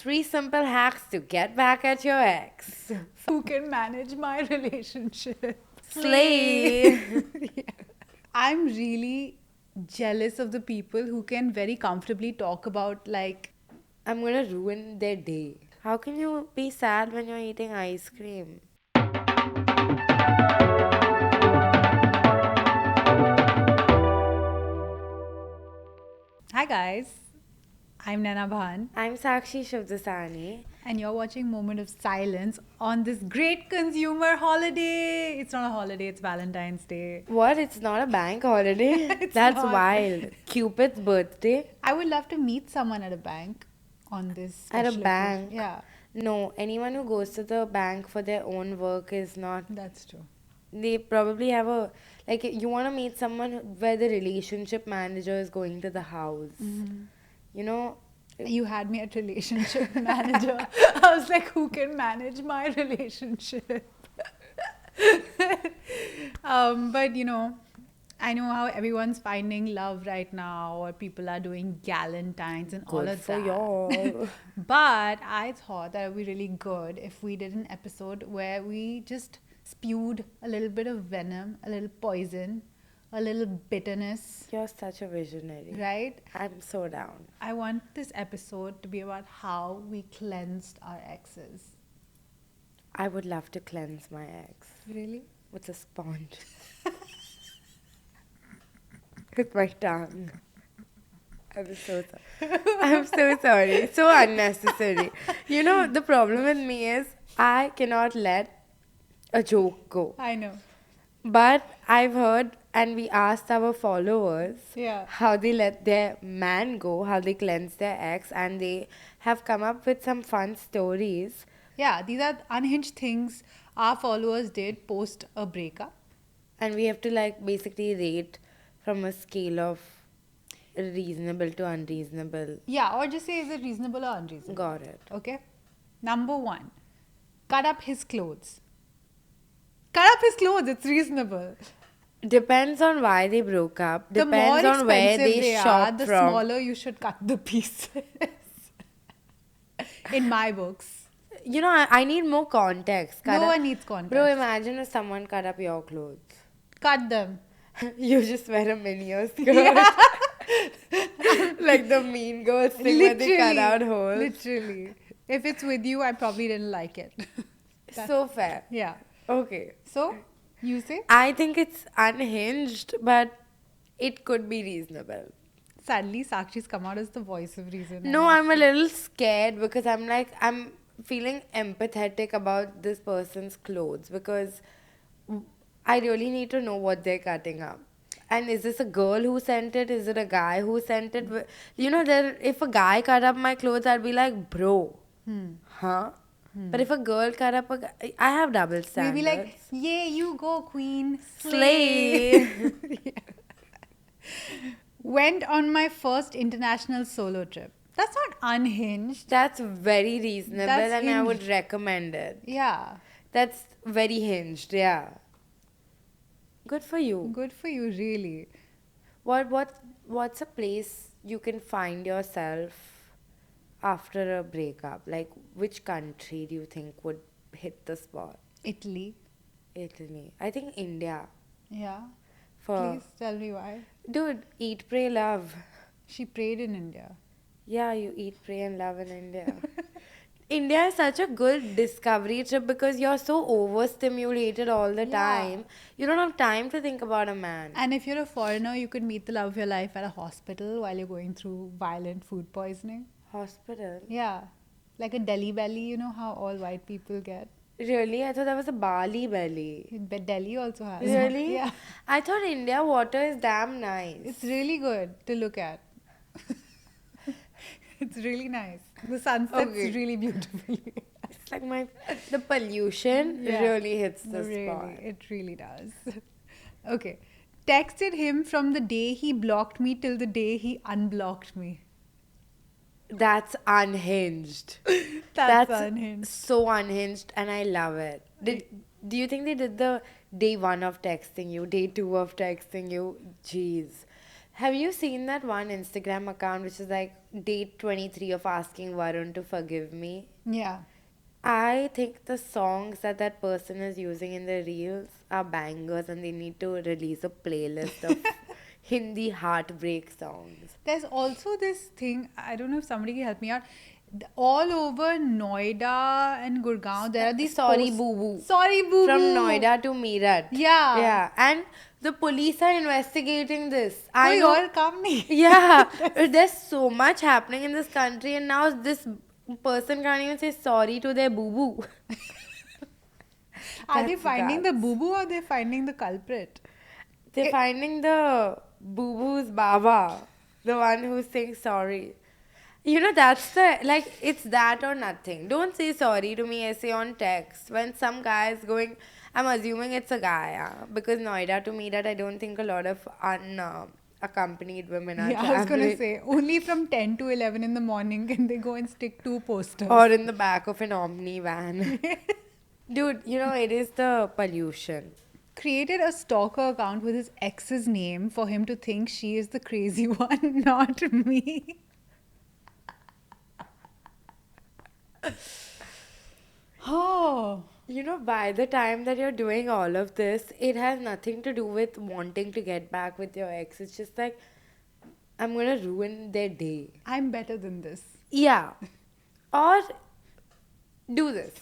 3 simple hacks to get back at your ex. Who can manage my relationship? Slay! Yeah. I'm really jealous of the people who can very comfortably talk about like I'm gonna ruin their day. How can you be sad when you're eating ice cream? Hi guys, I'm Naina Bhan I'm Sakshi Shivdasani. and you're watching Moment of Silence on this great consumer holiday. It's not a holiday, it's Valentine's Day. What? It's not a bank holiday? It's That's not. wild. Cupid's birthday? I would love to meet someone at a bank on this At a special bank? occasion. Yeah, No, anyone who goes to the bank for their own work is not. that's true. They probably have a. Like, you want to meet someone where the relationship manager is going to the house. You know? You had me at relationship manager. I was like, who can manage my relationship? But you know, I know how everyone's finding love right now, or people are doing galentines and all Good of for that. y'all. But I thought that it would be really good if we did an episode where we just spewed a little bit of venom, a little poison, a little bitterness, You're such a visionary. right? I'm so down. I want this episode to be about how we cleansed our exes. I would love to cleanse my ex Really? with a sponge. With my tongue. I'm so sorry. I'm so sorry. So unnecessary. You know, the problem with me is I cannot let a joke go. I know. But I've heard and we asked our followers Yeah. how they let their man go, how they cleanse their ex, and they have come up with some fun stories. Yeah, these are unhinged things our followers did post a breakup. And we have to like basically rate from a scale of reasonable to unreasonable. Yeah, or just say is it reasonable or unreasonable? Got it. Okay. Number 1, cut up his clothes. Cut up his clothes, it's reasonable. Depends on why they broke up. The more Depends on where expensive they are, shop the from. smaller you should cut the pieces. In my books. You know, I need more context. No one needs context. Bro, imagine if someone cut up your clothes. Cut them. You just wear a minier skirt. Like the mean girls thing where they cut out holes. Literally. If it's with you, I probably didn't like it. So fair. Yeah. Okay. So, you say? I think it's unhinged, but it could be reasonable. Sadly, Sakshi's come out as the voice of reason. No, I'm a little scared because I'm feeling empathetic about this person's clothes because I really need to know what they're cutting up. And is this a girl who sent it? Is it a guy who sent it? You know, if a guy cut up my clothes, I'd be like, bro, huh? But if a girl cut up a guy, I have double We'll standards. be like, yay, you go, queen. Slay. Went on my first international solo trip. That's not unhinged. That's very reasonable That's and I would hinged. recommend it. Yeah. That's very hinged, yeah. Good for you. Good for you, really. What's a place you can find yourself after a breakup? Like, which country do you think would hit the spot? Italy. Italy. I think India. Yeah. For Please tell me why. dude, eat, pray, love. She prayed in India. Yeah, you eat, pray, and love in India. India is such a good discovery trip because you're so overstimulated all the Yeah. time. You don't have time to think about a man. And if you're a foreigner, you could meet the love of your life at a hospital while you're going through violent food poisoning. Hospital? Yeah. Like a Delhi belly, you know how all white people get. Really? I thought that was a Bali belly. But Delhi also has. Really? Yeah. I thought India water is damn nice. It's really good to look at. It's really nice. The sunsets Okay. really beautifully. It's like the pollution Yeah. really hits the Really, spot. it really does. Okay. Texted him from the day he blocked me till the day he unblocked me. That's unhinged. That's unhinged. So unhinged, and I love it. Do you think they did the day 1 of texting you, day 2 of texting you? Jeez. Have you seen that one Instagram account which is like date 23 of asking Varun to forgive me? Yeah. I think the songs that that person is using in the reels are bangers and they need to release a playlist of Hindi heartbreak songs. There's also this thing, I don't know if somebody can help me out. All over Noida and Gurgaon, there are these Sorry, posts. boo boo. Sorry, boo From boo. Noida to Meerut. Yeah. Yeah. And the police are investigating this. I Koi know. aur kam nahi. Yeah. There's so much happening in this country, and now this person can't even say sorry to their boo boo. Are they That's finding the guts. boo boo or they're finding the culprit? They're finding the boo boo's baba, the one who sings sorry. You know, that's the, like, it's that or nothing. Don't say sorry to me, essay on text. When some guy is going, I'm assuming it's a guy, because Noida to me that I don't think a lot of unaccompanied women are Yeah, I was gonna traveling. say only from 10 to 11 in the morning can they go and stick 2 posters. Or in the back of an Omni van. Dude, you know, it is the pollution. Created a stalker account with his ex's name for him to think she is the crazy one, not me. Oh, You know, by the time that you're doing all of this, it has nothing to do with wanting to get back with your ex. It's just like, I'm gonna ruin their day. I'm better than this. Yeah. Or do this.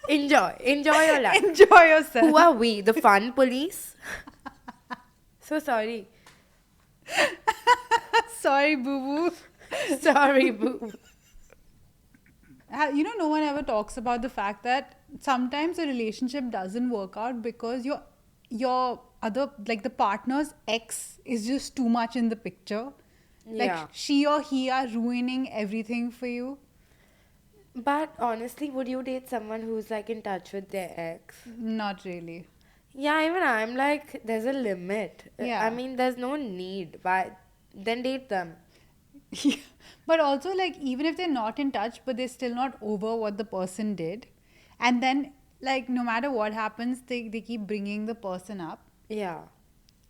Enjoy your life. Enjoy yourself. Who are we? The fun police? So sorry. Sorry, boo boo. Sorry, boo. You know, no one ever talks about the fact that sometimes a relationship doesn't work out because your other, like the partner's ex is just too much in the picture. Like Yeah. she or he are ruining everything for you. But honestly, would you date someone who's like in touch with their ex? Not really. Yeah, even I'm like, there's a limit. Yeah. I mean, there's no need. But then date them. But also, like, even if they're not in touch, but they're still not over what the person did. And then, like, no matter what happens, they keep bringing the person up. Yeah.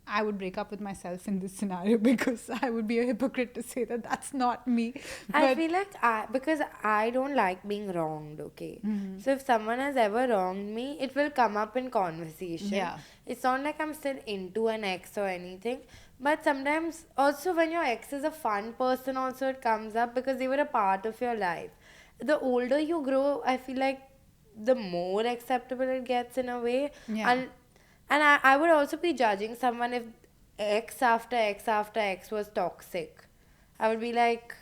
I would break up with myself in this scenario because I would be a hypocrite to say that that's not me. I But feel like because I don't like being wronged, okay? So if someone has ever wronged me, it will come up in conversation. Yeah. It's not like I'm still into an ex or anything. But sometimes also when your ex is a fun person also it comes up because they were a part of your life. The older you grow, I feel like the more acceptable it gets in a way. Yeah. And I would also be judging someone if X after X after X was toxic. I would be like,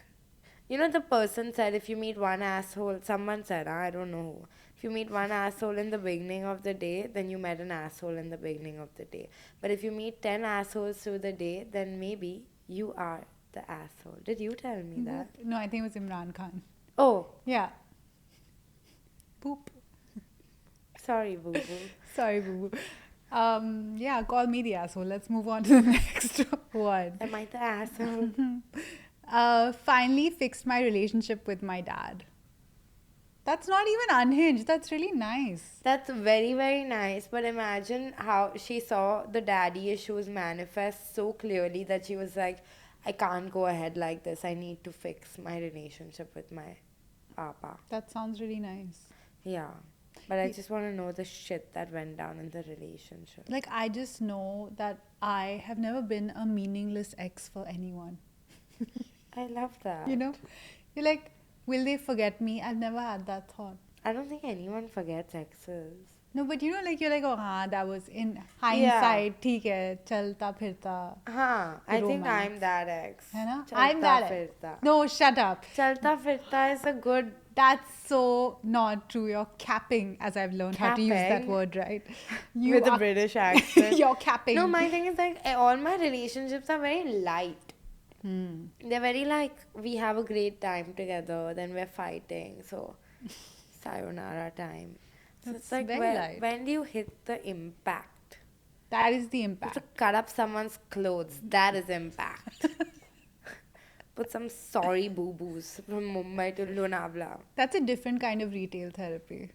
you know, the person said if you meet one asshole, someone said, I don't know who, if you meet one asshole in the beginning of the day, then you met an asshole in the beginning of the day. But if you meet 10 assholes through the day, then maybe you are the asshole. Did you tell me that? no, I think it was Imran Khan. Oh, Yeah. Poop. sorry, boo boo. Sorry, boo boo. Yeah, call me the asshole. Let's move on to the next one. Am I the asshole? Finally fixed my relationship with my dad. That's not even unhinged. That's really nice. That's very, very nice. But imagine how she saw the daddy issues manifest so clearly that she was like, I can't go ahead like this. I need to fix my relationship with my papa. That sounds really nice. Yeah. But I just want to know the shit that went down in the relationship. Like, I just know that I have never been a meaningless ex for anyone. I love that. You know? You're like, will they forget me? I've never had that thought. I don't think anyone forgets exes. No, but you know, like, you're like, oh, haan, that was in hindsight, theek hai, chalta phirta. Huh. I think Romance. I'm that ex. Hai na? Chalta I'm that ex. firta. No, shut up. Chalta firta is a good. That's so not true. You're capping, as I've learned how to use that Capping? word, right? With a British accent. You're capping. No, my thing is like all my relationships are very light. They're very like we have a great time together, then we're fighting, so sayonara time. So That's it's like very when, light. when do you hit the impact? That is the You have impact. to cut up someone's clothes. That is impact. Put some sorry boo-boos from Mumbai to Lonavala. That's a different kind of retail therapy.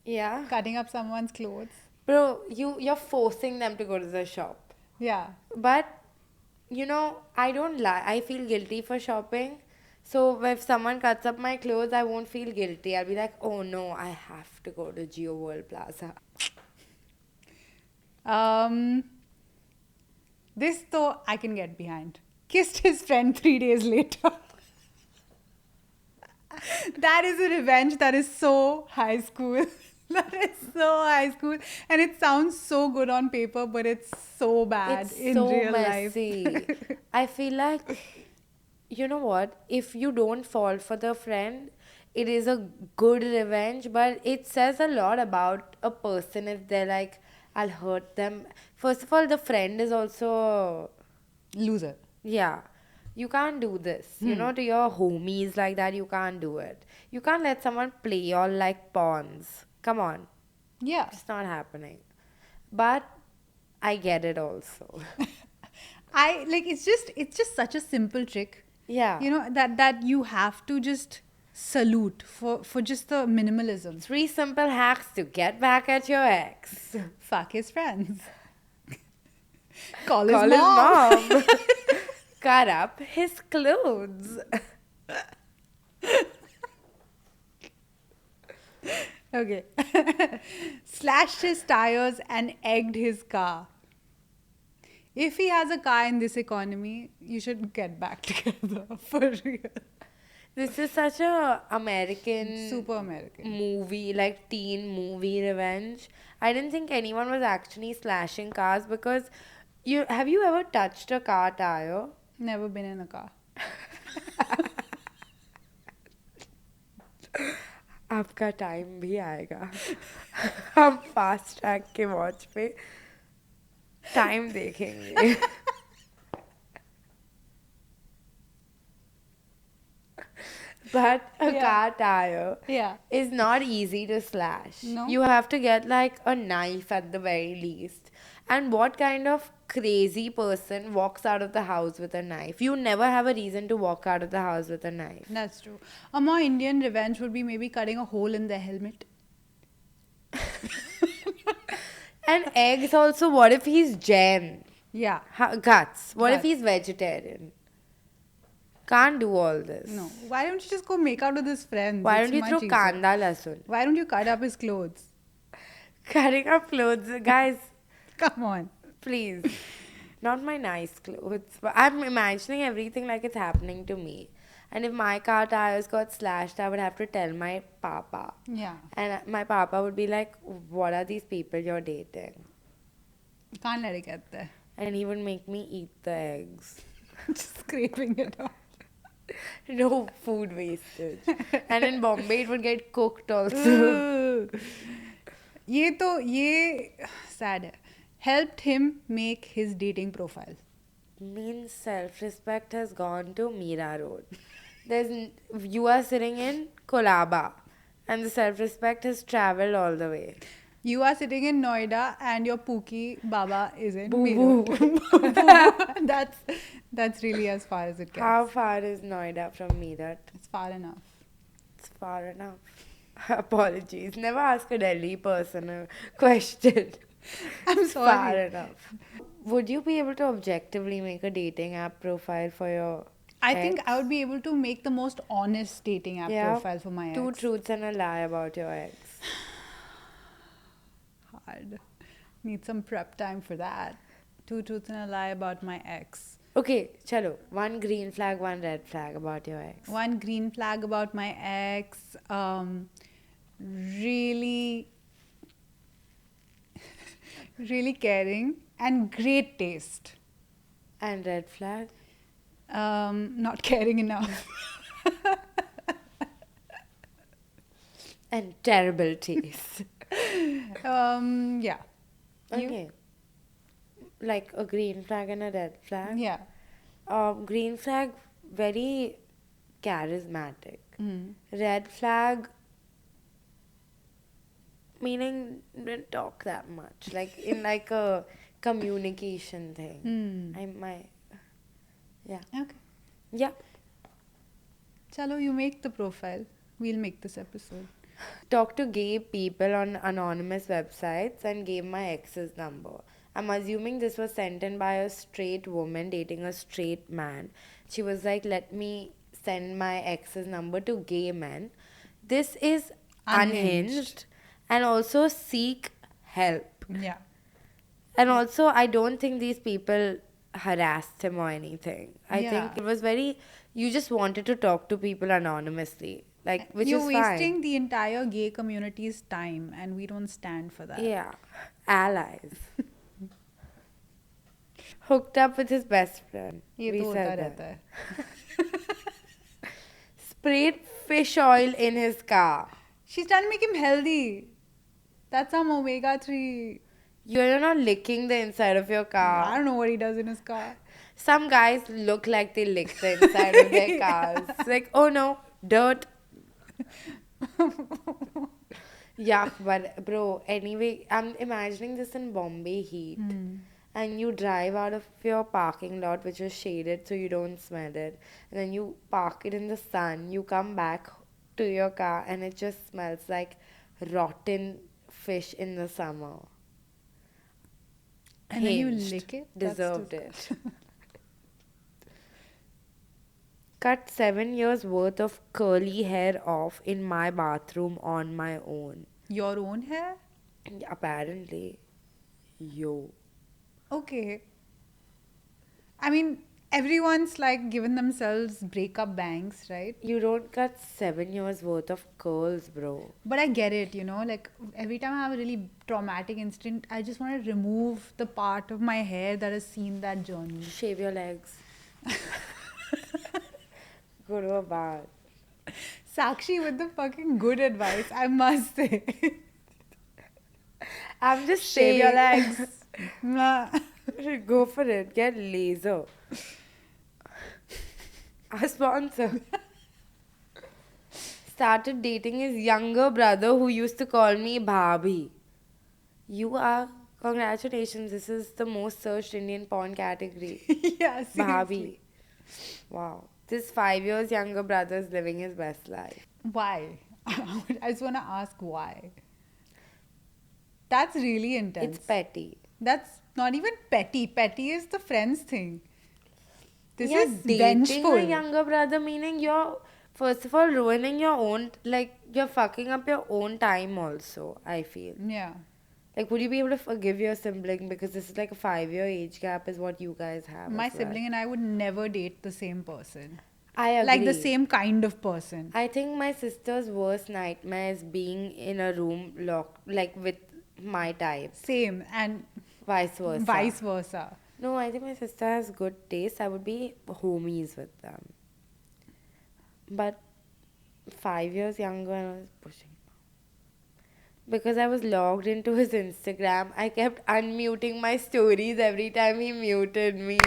Yeah. Cutting up someone's clothes. Bro, you're forcing them to go to the shop. Yeah. But I don't lie. I feel guilty for shopping. So if someone cuts up my clothes, I won't feel guilty. I'll be like, oh no, I have to go to Geo World Plaza. Um, this though I can get behind. Kissed his friend 3 days later. That is a revenge that is so high school. That is so high school. And it sounds so good on paper, but it's so bad It's in so real life. messy. I feel like, you know what? If you don't fall for the friend, it is a good revenge, but it says a lot about a person if they're like, I'll hurt them. First of all, the friend is also, Loser. yeah, you can't do this. To your homies like that, you can't do it. You can't let someone play you all like pawns. Come on. Yeah. It's not happening. But I get it also. I like it's just such a simple trick. Yeah. That you have to just salute for just the minimalism. 3 simple hacks to get back at your ex. Fuck his friends. Call his Call his mom. mom. Cut up his clothes. Okay. Slashed his tires and egged his car. If he has a car in this economy, you should get back together for real. This is such a American Super American. movie, like teen movie revenge. I didn't think anyone was actually slashing cars because have you ever touched a car tire? Never been in a car. आपका time भी आएगा हम fast track के watch पे time देखेंगे but a Yeah. car tire Yeah. is not easy to slash. No. You have to get like a knife at the very least. And what kind of crazy person walks out of the house with a knife? You never have a reason to walk out of the house with a knife. That's true. A more Indian revenge would be maybe cutting a hole in their helmet. And eggs also, what if he's Jain? Yeah. Guts. What if Guts. he's vegetarian? Can't do all this. No. Why don't you just go make out with his friends? Why It's don't you much throw easier. kanda lasun? Why don't you cut up his clothes? Cutting up clothes, guys, Come on. please. Not my nice clothes. But I'm imagining everything like it's happening to me. And if my car tires got slashed, I would have to tell my papa. Yeah. And my papa would be like, what are these people you're dating? Can't let it get there. And he would make me eat the eggs. Just scraping it off. No food wastage. And in Bombay, it would get cooked also. ये sad है. Helped him make his dating profile. Means self-respect has gone to Mira Road. You are sitting in Kolaba, and the self-respect has traveled all the way. You are sitting in Noida and your Pookie Baba is in Booboo. Meerut. That's really as far as it gets. How far is Noida from Meerut? It's far enough. It's far enough. Apologies. Never ask a Delhi person a question. I'm It's sorry. far enough. Would you be able to objectively make a dating app profile for your I think ex? I would be able to make the most honest dating app Yeah. profile for my Two ex. truths and a lie about your ex. Hard. Need some prep time for that. 2 truths and a lie about my ex. Okay, chalo. One green flag, one red flag about your ex. One green flag about my ex. Really, really caring and great taste. And red flag? Not caring enough. And terrible taste. Yeah. You? Okay. Like a green flag and a red flag? Yeah. Green flag, very charismatic. Mm. Red flag, meaning didn't talk that much. Like in like a communication thing. Yeah. Okay. Yeah. Chalo, you make the profile. We'll make this episode. Talk to gay people on anonymous websites and gave my ex's number. I'm assuming this was sent in by a straight woman dating a straight man. She was like, let me send my ex's number to gay men. This is Unhinged. unhinged and also seek help. Yeah. And also, I don't think these people harassed him or anything. I think Yeah. it was very, you just wanted to talk to people anonymously, like, which You're is fine. wasting the entire gay community's time, and we don't stand for that. Yeah, allies. Hooked up with his best friend. ये We तो होता said रहता that. है. Sprayed fish oil in his car. She's trying to make him healthy. That's some omega-3. You're not licking the inside of your I car. don't know what he does in his car. Some guys look like they lick the inside of their cars. It's like, oh no, dirt. Yuck, but bro, anyway, I'm imagining this in Bombay heat. And you drive out of your parking lot, which is shaded so you don't smell it. And then you park it in the sun. You come back to your car and it just smells like rotten fish in the summer. And then you Hinged. lick it? That's Deserved just- it. Cut 7 years worth of curly hair off in my bathroom on my own. Your own hair? Apparently. Yo. Okay. I mean, everyone's like given themselves breakup bangs, right? You don't cut 7 years worth of curls, bro. But I get it, like every time I have a really traumatic incident, I just want to remove the part of my hair that has seen that journey. Shave your legs. Go to a bath. Sakshi with the fucking good advice, I must say. I'm just Shave saying. your legs. Mwah. Go for it. Get laser. Our sponsor. Started dating his younger brother who used to call me Bhabhi. You are. Congratulations. This is the most searched Indian porn category. Yeah, seriously. Bhabhi. Wow. This 5 years younger brother is living his best life. Why? I just want to ask why. That's really intense. It's petty. That's not even petty. Petty is the friends thing. This Yeah, is dating vengeful. a younger brother, meaning you're first of all ruining your own, like you're fucking up your own time also, I feel. Yeah. Like, would you be able to forgive your sibling because this is like a 5 year age gap is what you guys have? My as well. sibling and I would never date the same person. I agree. Like the same kind of person. I think my sister's worst nightmare is being in a room locked, like with my type. Same and Vice versa. vice versa. No, I think my sister has good taste. I would be homies with them. But 5 years younger, and I was pushing. Because I was logged into his Instagram, I kept unmuting my stories every time he muted me.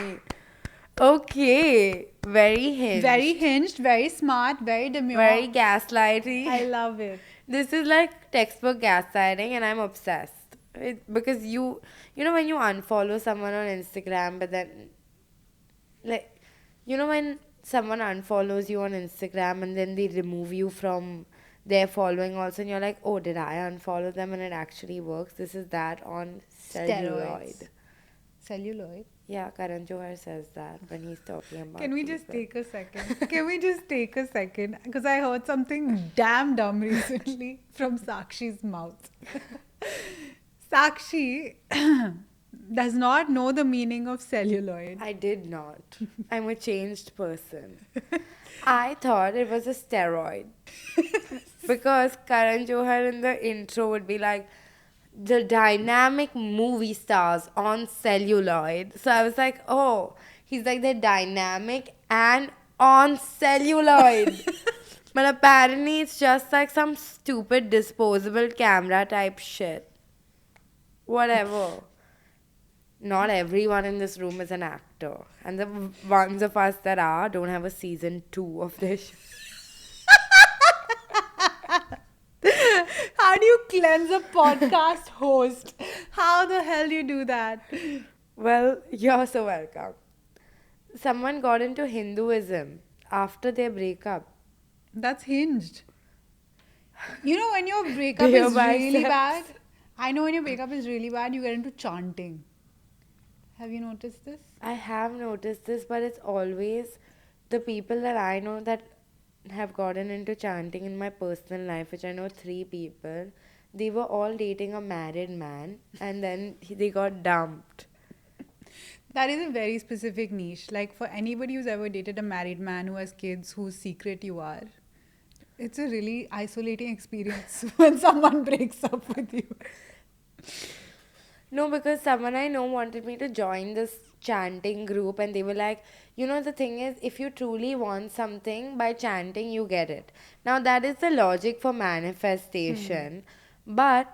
Okay. Very hinged. Very hinged, very smart, very demure. Very gaslighting. I love it. This is like textbook gaslighting and I'm obsessed. Because when you unfollow someone on Instagram, but then, like, when someone unfollows you on Instagram and then they remove you from their following also, and you're like, oh, did I unfollow them and it actually works? This is that on celluloid. Celluloid. Yeah, Karan Johar says that when he's talking about Can we just people. take a second? Can we just take a second? Because I heard something damn dumb recently from Sakshi's mouth. Sakshi does not know the meaning of celluloid. I did not. I'm a changed person. I thought it was a steroid. Because Karan Johar in the intro would be like, the dynamic movie stars on celluloid. So I was like, oh, he's like, they're dynamic and on celluloid. But apparently it's just like some stupid disposable camera type shit. Whatever. Not everyone in this room is an actor. And the ones of us that are don't have a season 2 of this. How do you cleanse a podcast host? How the hell do you do that? Well, you're so welcome. Someone got into Hinduism after their breakup. That's hinged. When your breakup Bare is really biceps. bad, I know when your breakup is really bad, you get into chanting. Have you noticed this? I have noticed this, but it's always the people that I know that have gotten into chanting in my personal life, which I know three people. They were all dating a married man, and then they got dumped. That is a very specific niche. Like for anybody who's ever dated a married man who has kids, whose secret you are, it's a really isolating experience when someone breaks up with you. No, because someone I know wanted me to join this chanting group, and they were like, the thing is, if you truly want something by chanting, you get it. Now, that is the logic for manifestation, but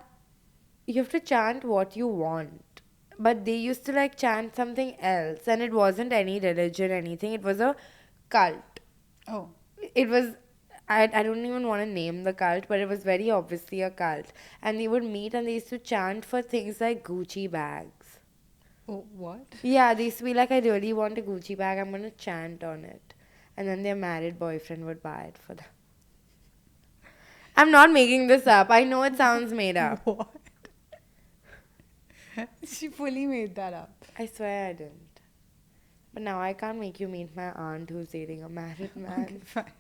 you have to chant what you want. But they used to like chant something else, and it wasn't any religion, anything, it was a cult. Oh, It was, I don't even want to name the cult, but it was very obviously a cult. And they would meet and they used to chant for things like Gucci bags. oh, what? Yeah, they used to be like, I really want a Gucci bag, I'm going to chant on it. And then their married boyfriend would buy it for them. I'm not making this up. I know it sounds made up. What? She fully made that up. I swear I didn't. But now I can't make you meet my aunt who's dating a married man. Okay, fine.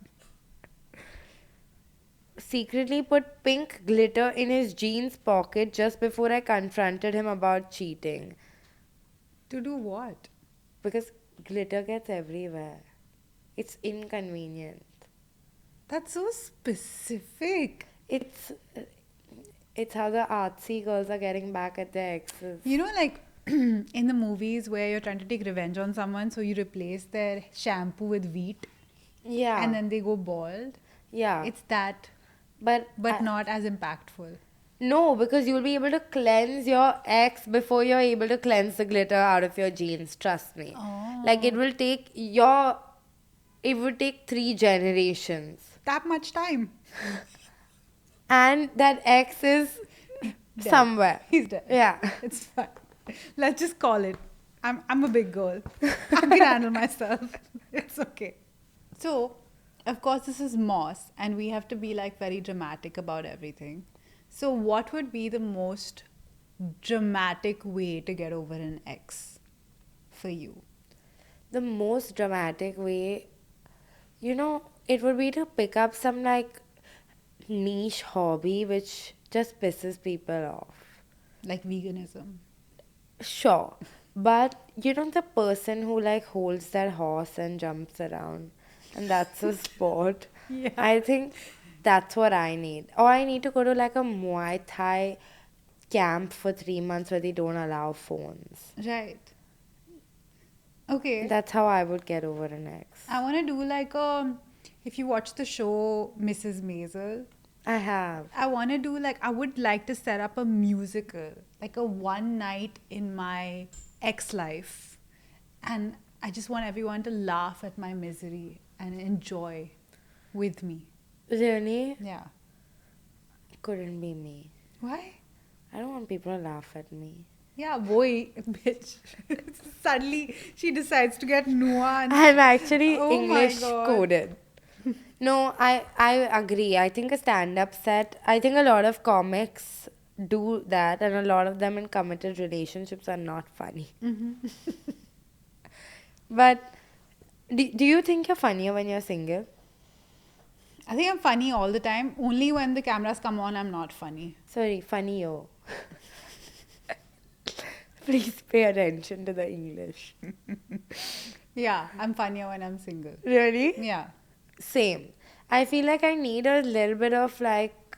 Secretly put pink glitter in his jeans pocket just before I confronted him about cheating. To do what? Because glitter gets everywhere. It's inconvenient. That's so specific. It's how the artsy girls are getting back at their exes. You know, like in the movies where you're trying to take revenge on someone, so you replace their shampoo with wheat Yeah. and then they go bald. Yeah. It's that, but not as impactful. no, because you'll be able to cleanse your ex before you're able to cleanse the glitter out of your jeans. Trust me. Like it would take 3 generations. That much time. And that ex is Dead. somewhere. He's dead. Yeah. It's fine. Let's just call it. I'm a big girl. I can handle myself. It's okay. So, of course, this is Moss, and we have to be like very dramatic about everything. So, what would be the most dramatic way to get over an ex for you? The most dramatic way, it would be to pick up some like niche hobby which just pisses people off. Like veganism. Sure. But the person who like holds their horse and jumps around, and that's a sport. Yeah. I think that's what I need. Or I need to go to like a Muay Thai camp for 3 months where they don't allow phones. Right. Okay. That's how I would get over an ex. I want to do like if you watch the show Mrs. Maisel, I have. I would like to set up a musical, like a one night in my ex life. And I just want everyone to laugh at my misery and enjoy with me. Really? Yeah. Couldn't be me. Why? I don't want people to laugh at me. Yeah, boy, bitch. Suddenly she decides to get nuanced. I'm actually Oh my English God. coded. No, I agree. I think a stand-up set, I think a lot of comics do that, and a lot of them in committed relationships are not funny. But do you think you're funnier when you're single? I think I'm funny all the time. Only when the cameras come on, I'm not funny. Sorry, funny-o. Please pay attention to the English. Yeah, I'm funnier when I'm single. Really? Yeah. Same. I feel like I need a little bit of like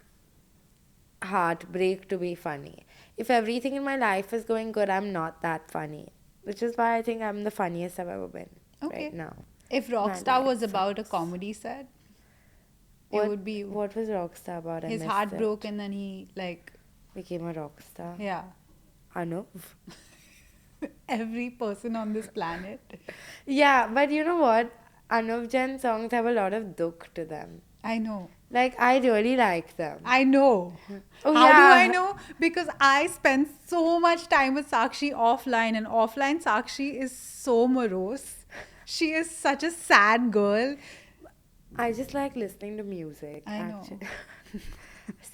heartbreak to be funny. If everything in my life is going good, I'm not that funny. Which is why I think I'm the funniest I've ever been Okay. right now. If My Rockstar life was about a sucks. comedy set, it would be What was Rockstar about? I his missed heart it. broke and then he like, Became a rock star. yeah. Anuv. Every person on this planet. Yeah, but you know what? Anuv Jain songs have a lot of dukh to them. I know. Like, I really like them. I know. Oh, How do yeah. I know? Because I spend so much time with Sakshi offline, and offline Sakshi is so morose. She is such a sad girl. I just like listening to music. I know. actually.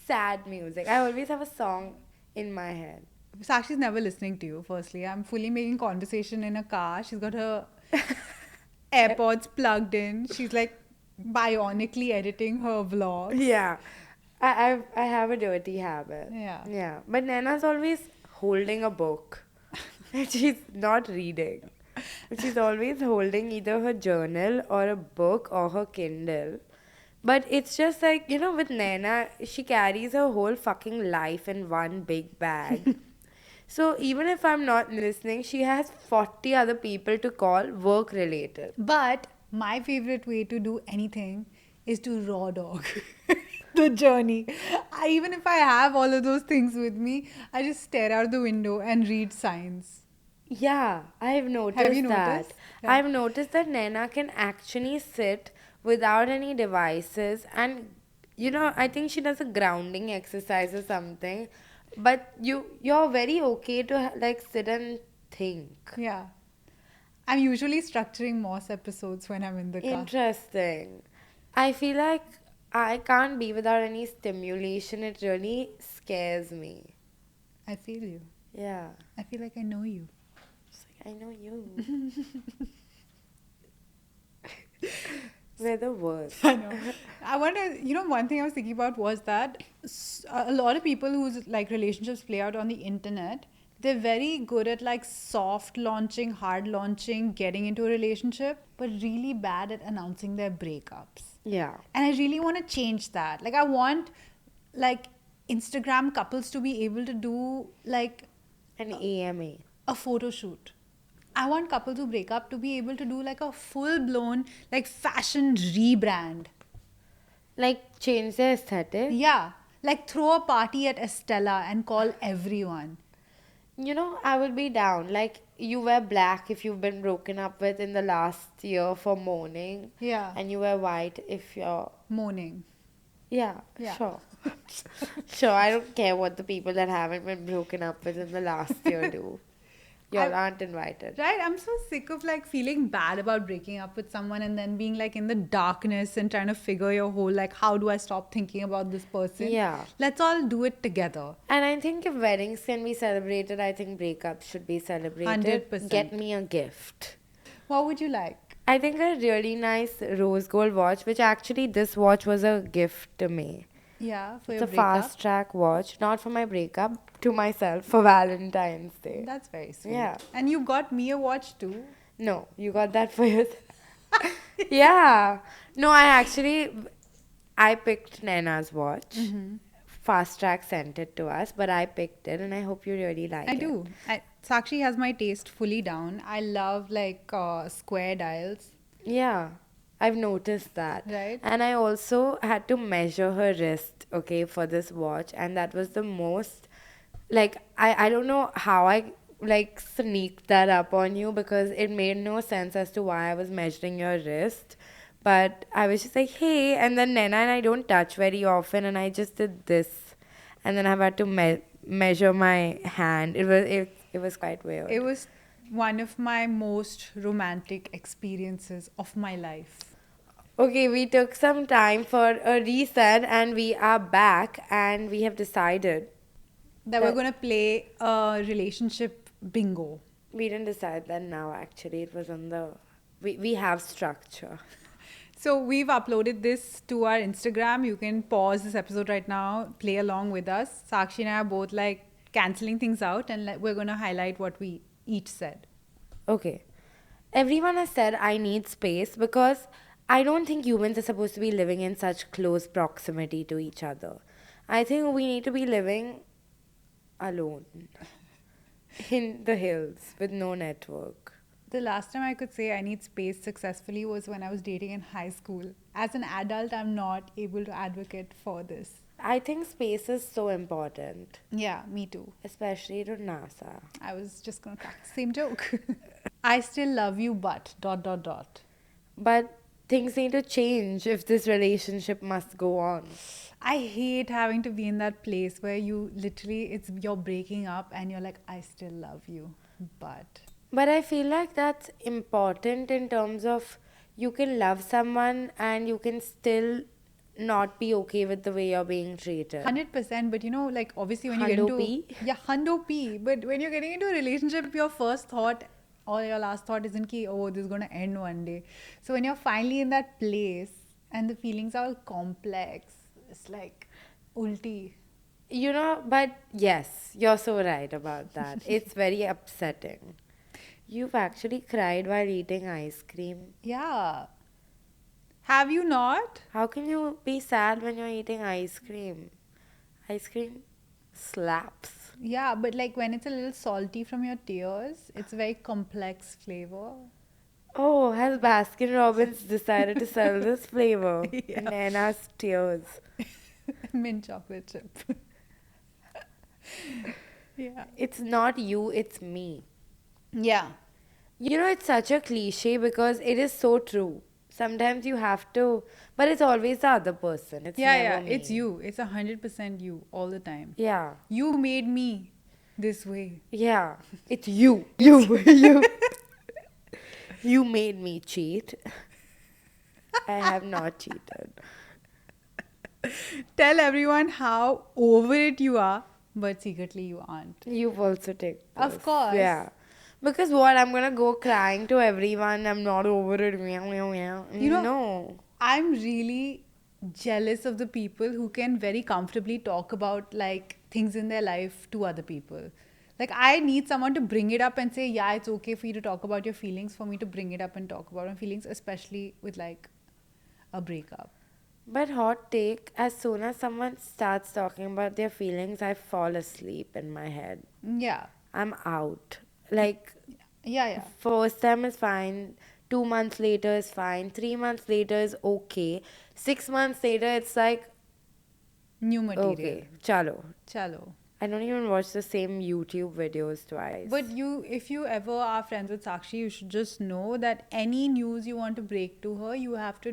Sad music. I always have a song in my head. Sakshi's never listening to you, firstly. I'm fully making conversation in a car. She's got her AirPods plugged in. She's like bionically editing her vlogs. Yeah. I have a dirty habit. Yeah. Yeah. But Naina's always holding a book. And she's not reading. She's always holding either her journal or a book or her Kindle. But it's just like, with Naina, she carries her whole fucking life in one big bag. So even if I'm not listening, she has 40 other people to call work related. But my favorite way to do anything is to raw dog the journey. Even if I have all of those things with me, I just stare out the window and read signs. Yeah, I've Have you noticed that. noticed? Yeah. I've noticed that Naina can actually sit without any devices, and I think she does a grounding exercise or something. But you're very okay to like sit and think. Yeah. I'm usually structuring Moss episodes when I'm in the car. Interesting. I feel like I can't be without any stimulation. It really scares me. I feel you. Yeah. I feel like I know you. It's like, I know you. We're the worst. I know. I wonder, one thing I was thinking about was that a lot of people whose like relationships play out on the internet, they're very good at like soft launching, hard launching, getting into a relationship, but really bad at announcing their breakups. Yeah. And I really want to change that. Like I want like Instagram couples to be able to do like An AMA. a photo shoot. I want couples who break up to be able to do like a full blown like fashion rebrand. Like change the aesthetic. Yeah. Like throw a party at Estella and call everyone. I would be down. Like you wear black if you've been broken up with in the last year for mourning. Yeah. And you wear white if you're. Moaning. Yeah, Yeah. sure. Sure, I don't care what the people that haven't been broken up with in the last year do. Y'all aren't invited. Right? I'm so sick of like feeling bad about breaking up with someone and then being like in the darkness and trying to figure your whole like how do I stop thinking about this person? Yeah. Let's all do it together. And I think if weddings can be celebrated, I think breakups should be celebrated. 100%. Get me a gift. What would you like? I think a really nice rose gold watch, which actually this watch was a gift to me. Yeah, for It's your a breakup. fastrack watch, not for my breakup, to myself for Valentine's Day. That's very sweet. Yeah. And you got me a watch too. No, you got that for yourself. Yeah. No, I picked Naina's watch. Fast Track sent it to us, but I picked it and I hope you really like I it. do. Sakshi has my taste fully down. I love like square dials. Yeah. I've noticed that. Right. And I also had to measure her wrist, okay, for this watch. And that was the most, like, I don't know how I, like, sneaked that up on you because it made no sense as to why I was measuring your wrist. But I was just like, hey. And then Naina and I don't touch very often. And I just did this. And then I've had to measure my hand. It was quite weird. It was one of my most romantic experiences of my life. Okay, we took some time for a reset and we are back and we have decided. That we're going to play a relationship bingo. We didn't decide that now actually. It was on the. We have structure. So we've uploaded this to our Instagram. You can pause this episode right now, play along with us. Sakshi and I are both like cancelling things out and we're going to highlight what we each said. Okay. Everyone has said I need space because I don't think humans are supposed to be living in such close proximity to each other. I think we need to be living alone in the hills with no network. The last time I could say I need space successfully was when I was dating in high school. As an adult, I'm not able to advocate for this. I think space is so important, Yeah, me too. especially to NASA. I was just going to crack the same joke. I still love you, but ... But things need to change if this relationship must go on. I hate having to be in that place where you literally, you're breaking up and you're like, I still love you, but... But I feel like that's important in terms of you can love someone and you can still not be okay with the way you're being treated. 100%, but like obviously when you get Hundo into, P. yeah, hundo p, but when you're getting into a relationship, your first thought or your last thought isn't ki, oh, this is going to end one day. So when you're finally in that place and the feelings are all complex, it's like ulti. But yes, you're so right about that. It's very upsetting. You've actually cried while eating ice cream. Yeah. Have you not? How can you be sad when you're eating ice cream? Ice cream slaps. Yeah, but like when it's a little salty from your tears, it's a very complex flavor. Oh, has Baskin Robbins decided to sell this flavor? Yeah. Naina's tears. Mint chocolate chip. Yeah. It's not you, it's me. Yeah. It's such a cliche because it is so true. Sometimes you have to, but it's always the other person. It's Yeah, never yeah. me. It's you. It's 100% you all the time. Yeah. You made me this way. Yeah. It's you. You. You made me cheat. I have not cheated. Tell everyone how over it you are, but secretly you aren't. You've also taken Of this. course. Yeah. Because what? I'm gonna go crying to everyone. I'm not over it. Meow, meow, meow. No. I'm really jealous of the people who can very comfortably talk about like things in their life to other people. Like I need someone to bring it up and say, yeah, it's okay for you to talk about your feelings, for me to bring it up and talk about my feelings, especially with like a breakup. But hot take, as soon as someone starts talking about their feelings, I fall asleep in my head. Yeah. I'm out. Like, Yeah, yeah. first time is fine, 2 months later is fine, 3 months later is okay, 6 months later it's like, New material. okay, chalo. Chalo. I don't even watch the same YouTube videos twice. But if you ever are friends with Sakshi, you should just know that any news you want to break to her, you have to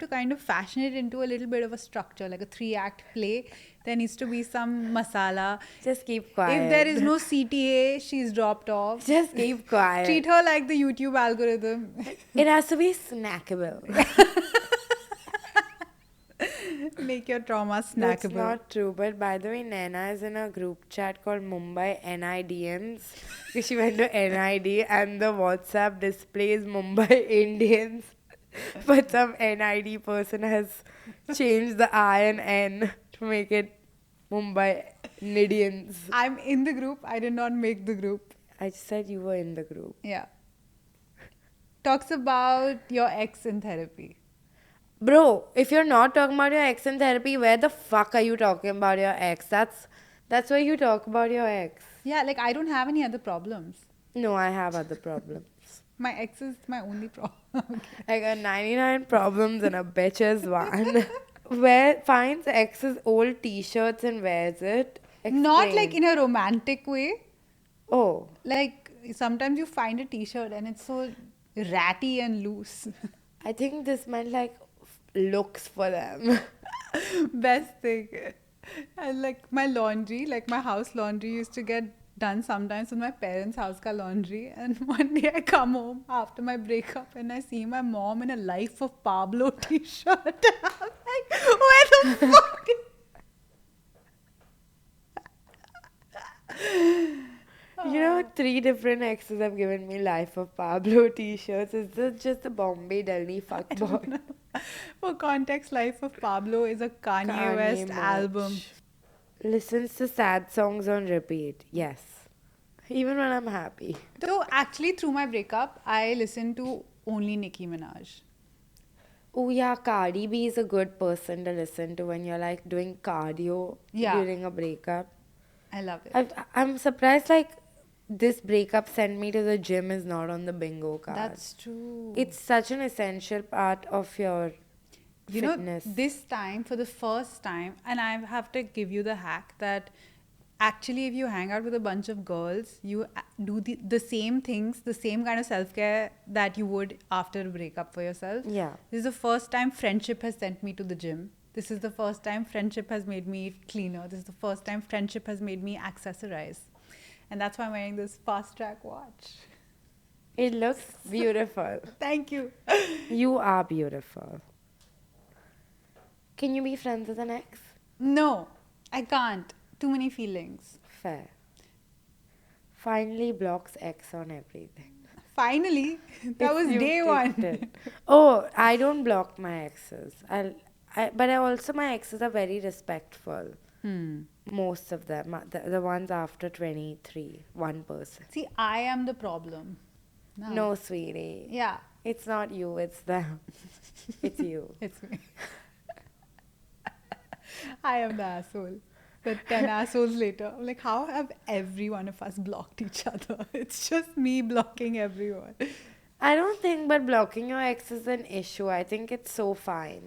kind of fashion it into a little bit of a structure, like a 3-act play. There needs to be some masala. Just keep quiet. If there is no CTA, she's dropped off. Just keep quiet. Treat her like the YouTube algorithm. It has to be snackable. Make your trauma That's snackable. not true. But by the way, Naina is in a group chat called Mumbai NIDMs. Because she went to NID and the WhatsApp displays Mumbai Indians. But some NID person has changed the I and N to make it Mumbai Nidians. I'm in the group. I did not make the group. I just said you were in the group. Yeah. Talks about your ex in therapy. Bro, if you're not talking about your ex in therapy, where the fuck are you talking about your ex? That's where you talk about your ex. Yeah, like I don't have any other problems. No, I have other problems. My ex is my only problem. I got 99 problems and a bitch is one. Where finds ex's old t-shirts and wears it. Not Explain. like in a romantic way. Oh, Like sometimes you find a t-shirt and it's so ratty and loose. I think this meant like looks for them. Best thing. And like my laundry, like my house laundry used to get done sometimes with my parents' house ka laundry. And one day I come home after my breakup and I see my mom in a Life of Pablo t-shirt. I'm like, where the fuck? You know, 3 different exes have given me Life of Pablo t-shirts. Is this just a Bombay Delhi fuckboy? For context, Life of Pablo is a Kanye West merch. album. Listens to sad songs on repeat. Yes. Even when I'm happy. So actually, through my breakup, I listened to only Nicki Minaj. Oh yeah, Cardi B is a good person to listen to when you're like doing cardio Yeah. during a breakup. I love it. I'm surprised like this breakup sent me to the gym is not on the bingo card. That's true. It's such an essential part of your You fitness. know, this time, for the first time, and I have to give you the hack that actually, if you hang out with a bunch of girls, you do the same things, the same kind of self-care that you would after a breakup for yourself. Yeah. This is the first time friendship has sent me to the gym. This is the first time friendship has made me eat cleaner. This is the first time friendship has made me accessorize. And that's why I'm wearing this fastrack watch. It looks beautiful. Thank you. You are beautiful. Can you be friends with an ex? No, I can't. Too many feelings. Fair. Finally blocks X on everything. Finally, that It's was day mutated. one. Oh, I don't block my exes. But I also my exes are very respectful. Hmm. Most of them, the ones after 23, one person. See, I am the problem. No. No, sweetie. Yeah, It's not you, it's them. It's you. it's me. I am the asshole. But 10 assholes later, I'm like, how have every one of us blocked each other? It's just me blocking everyone. I don't think, but blocking your ex is an issue. I think it's so fine.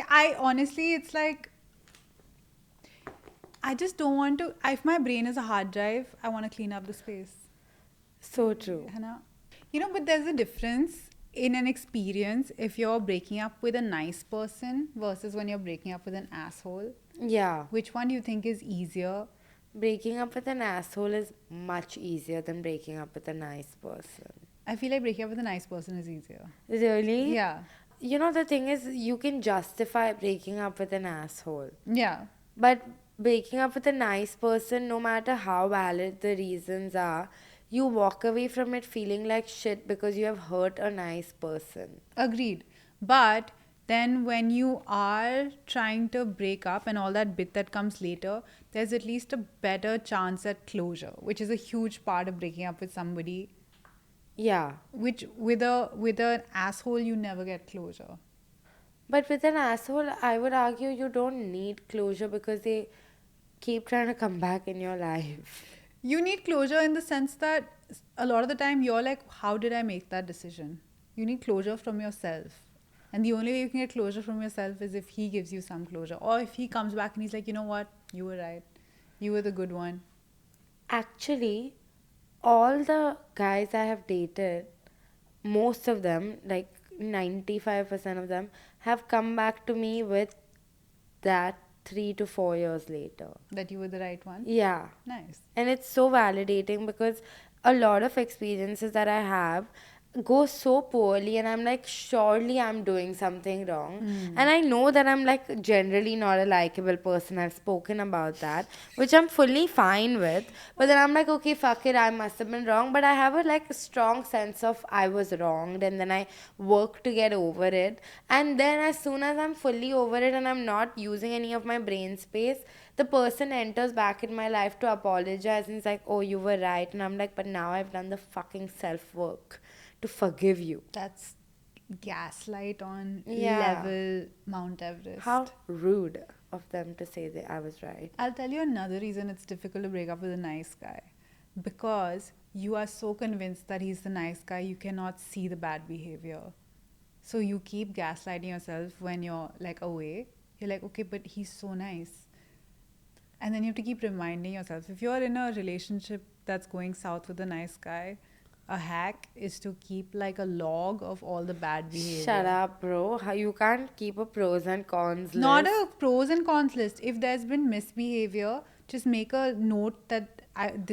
I honestly, it's like, I just don't want to. If my brain is a hard drive, I want to clean up the space. So true. है ना? You know, but there's a difference in an experience if you're breaking up with a nice person versus when you're breaking up with an asshole. Yeah. Which one do you think is easier? Breaking up with an asshole is much easier than breaking up with a nice person. I feel like breaking up with a nice person is easier. Really? Yeah. You know, the thing is, you can justify breaking up with an asshole. Yeah. But breaking up with a nice person, no matter how valid the reasons are, you walk away from it feeling like shit because you have hurt a nice person. Agreed. But then when you are trying to break up and all that bit that comes later, there's at least a better chance at closure, which is a huge part of breaking up with somebody. Yeah. Which with an asshole you never get closure. But with an asshole, I would argue you don't need closure because they keep trying to come back in your life. You need closure in the sense that a lot of the time you're like, how did I make that decision? You need closure from yourself. And the only way you can get closure from yourself is if he gives you some closure. Or if he comes back and he's like, you know what? You were right. You were the good one. Actually, all the guys I have dated, most of them, like 95% of them, have come back to me with that 3 to 4 years later. That you were the right one. Yeah. Nice. And it's so validating because a lot of experiences that I have go so poorly, and I'm like, surely I'm doing something wrong. And I know that I'm like generally not a likable person. I've spoken about that, which I'm fully fine with. But then I'm like, okay, fuck it, I must have been wrong. But I have a like strong sense of I was wronged, and then I work to get over it. And then as soon as I'm fully over it and I'm not using any of my brain space, the person enters back in my life to apologize and it's like, oh, you were right. And I'm like, but now I've done the fucking self work to forgive you. That's gaslight on Yeah. level Mount Everest. How rude of them to say that I was right. I'll tell you another reason it's difficult to break up with a nice guy. Because you are so convinced that he's the nice guy, you cannot see the bad behavior. So you keep gaslighting yourself when you're like away. You're like, okay, but he's so nice. And then you have to keep reminding yourself. If you're in a relationship that's going south with a nice guy, a hack is to keep like a log of all the bad behavior. Shut up, bro. You can't keep a pros and cons list. Not a pros and cons list. If there's been misbehavior, just make a note that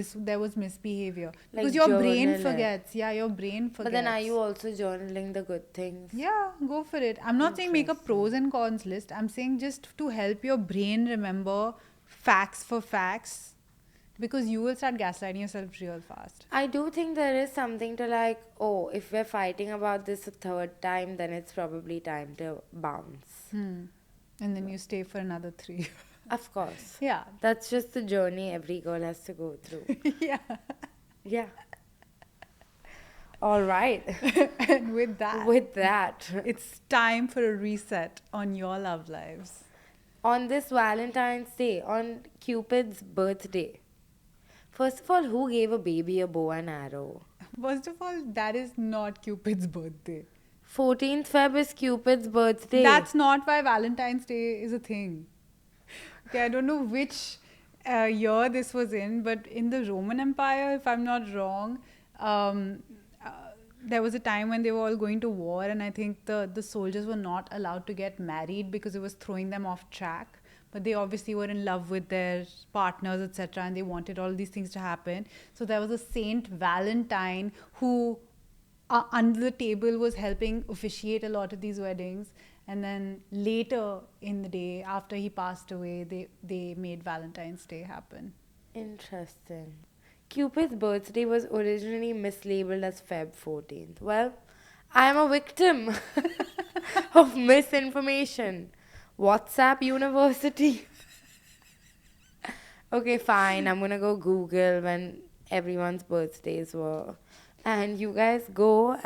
there was misbehavior. Like Because your brain journal it. forgets. Yeah, your brain forgets. But then are you also journaling the good things? Yeah, go for it. I'm not saying make a pros and cons list. I'm saying just to help your brain remember facts for facts. Because you will start gaslighting yourself real fast. I do think there is something to like, oh, if we're fighting about this a third time, then it's probably time to bounce. And then you stay for another 3. Of course. Yeah. That's just the journey every girl has to go through. Yeah. Yeah. All right. And with that, it's time for a reset on your love lives. On this Valentine's Day, on Cupid's birthday, first of all, who gave a baby a bow and arrow? First of all, that is not Cupid's birthday. 14th Feb is Cupid's birthday. That's not why Valentine's Day is a thing. Okay, I don't know which year this was in, but in the Roman Empire, if I'm not wrong, there was a time when they were all going to war, and I think the soldiers were not allowed to get married because it was throwing them off track. But they obviously were in love with their partners, etc., and they wanted all these things to happen. So there was a Saint Valentine who, under the table, was helping officiate a lot of these weddings. And then later in the day, after he passed away, they made Valentine's Day happen. Interesting. Cupid's birthday was originally mislabeled as Feb 14th. Well, I am a victim of misinformation. WhatsApp University. Okay, fine. I'm gonna go Google when everyone's birthdays were. And you guys go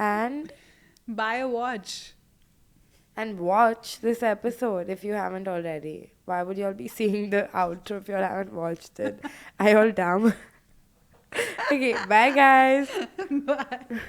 Buy a watch. and watch this episode if you haven't already. Why would y'all be seeing the outro if y'all haven't watched it? Are y'all dumb? Okay, bye guys. Bye.